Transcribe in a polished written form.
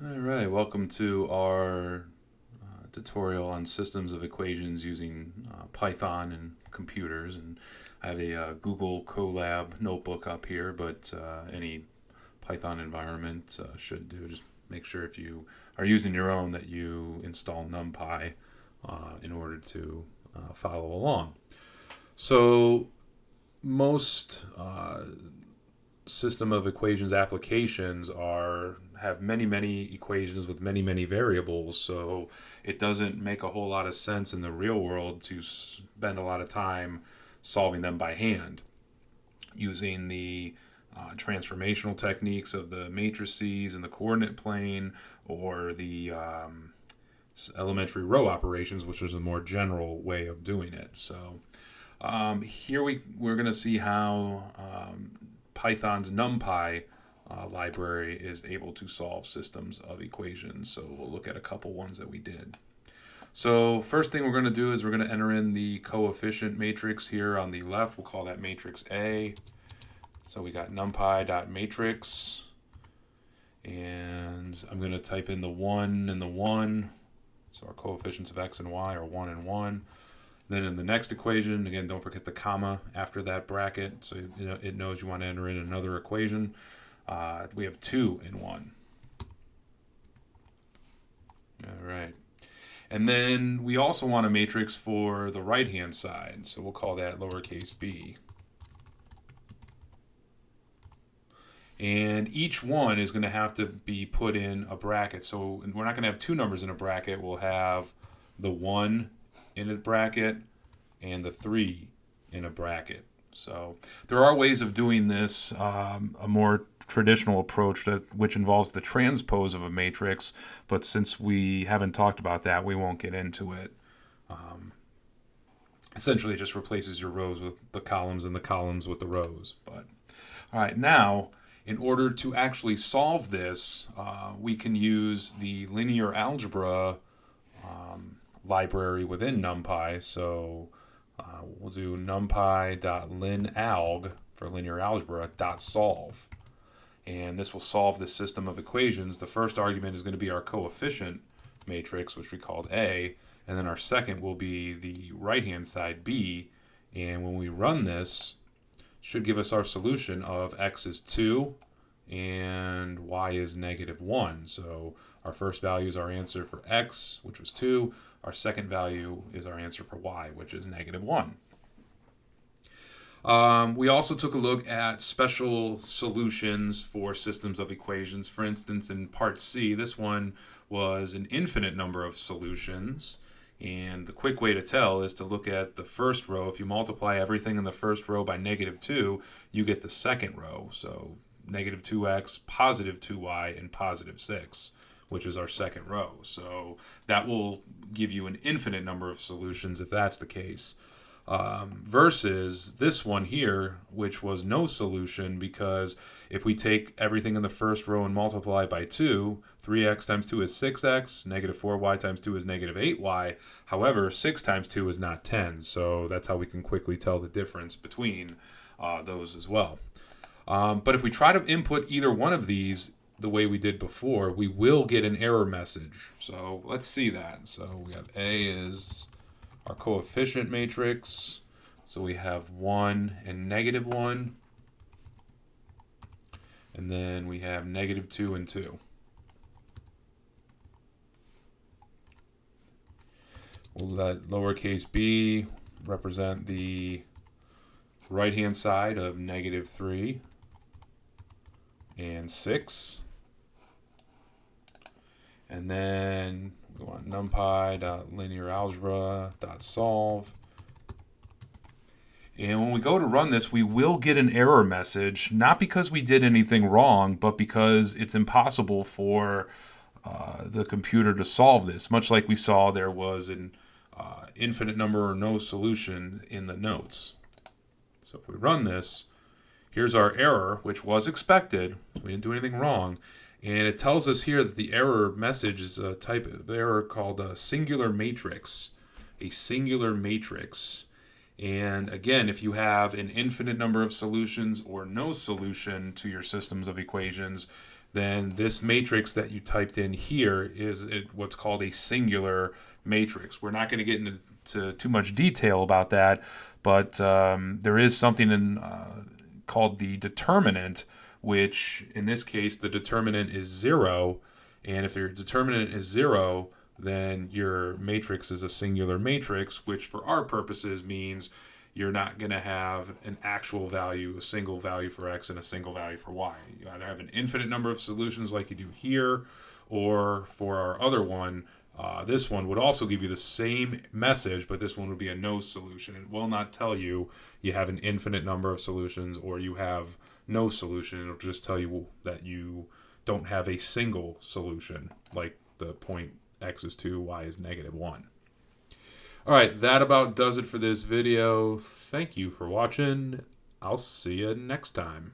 All right, welcome to our tutorial on systems of equations using Python and computers. And I have a Google Colab notebook up here, but any Python environment should do. Just make sure if you are using your own that you install NumPy in order to follow along. So most system of equations applications have many equations with many variables, so it doesn't make a whole lot of sense in the real world to spend a lot of time solving them by hand using the transformational techniques of the matrices and the coordinate plane, or the elementary row operations, which is a more general way of doing it. So here we're going to see how Python's NumPy library is able to solve systems of equations. So we'll look at a couple ones that we did. So first thing we're going to do is we're going to enter in the coefficient matrix here on the left. We'll call that matrix A. So we got numpy.matrix, and I'm going to type in the 1 and the 1. So our coefficients of x and y are 1 and 1. Then in the next equation, again, don't forget the comma after that bracket, so it knows you want to enter in another equation. We have 2 and 1. All right. And then we also want a matrix for the right-hand side, so we'll call that lowercase b. And each one is going to have to be put in a bracket. So we're not going to have two numbers in a bracket. We'll have the 1 in a bracket and the 3 in a bracket. So there are ways of doing this, a more traditional approach which involves the transpose of a matrix, but since we haven't talked about that, we won't get into it. Essentially, it just replaces your rows with the columns and the columns with the rows. But all right, now in order to actually solve this, we can use the linear algebra library within NumPy. So we'll do numpy.linalg for linear algebra .solve. And this will solve this system of equations. The first argument is going to be our coefficient matrix, which we called A, and then our second will be the right-hand side, B. And when we run this, it should give us our solution of x is 2 and y is -1. So our first value is our answer for x, which was 2. Our second value is our answer for y, which is -1. We also took a look at special solutions for systems of equations. For instance, in part C, this one was an infinite number of solutions. And the quick way to tell is to look at the first row. If you multiply everything in the first row by -2, you get the second row. So -2x, +2y, and +6, which is our second row. So that will give you an infinite number of solutions if that's the case. Versus this one here, which was no solution, because if we take everything in the first row and multiply by 2, 3x times 2 is 6x, -4y times 2 is -8y. However, 6 times 2 is not 10, so that's how we can quickly tell the difference between those as well. But if we try to input either one of these the way we did before, we will get an error message. So let's see that. So we have A is our coefficient matrix. So we have 1 and -1. And then we have -2 and 2. We'll let lowercase b represent the right-hand side of -3 and 6. And then we want numpy.linearalgebra.solve. And when we go to run this, we will get an error message, not because we did anything wrong, but because it's impossible for the computer to solve this. Much like we saw there was an infinite number or no solution in the notes. So if we run this, here's our error, which was expected. We didn't do anything wrong. And it tells us here that the error message is a type of error called a singular matrix. A singular matrix. And again, if you have an infinite number of solutions or no solution to your systems of equations, then this matrix that you typed in here is what's called a singular matrix. We're not going to get into too much detail about that, but there is something called the determinant, which in this case the determinant is 0, and if your determinant is 0, then your matrix is a singular matrix, which for our purposes means you're not going to have an actual value, a single value for x and a single value for y. You either have an infinite number of solutions like you do here, or for our other one, this one would also give you the same message, but this one would be a no solution. It will not tell you you have an infinite number of solutions or you have no solution. It'll just tell you that you don't have a single solution, like the point x is 2, y is -1. All right, that about does it for this video. Thank you for watching. I'll see you next time.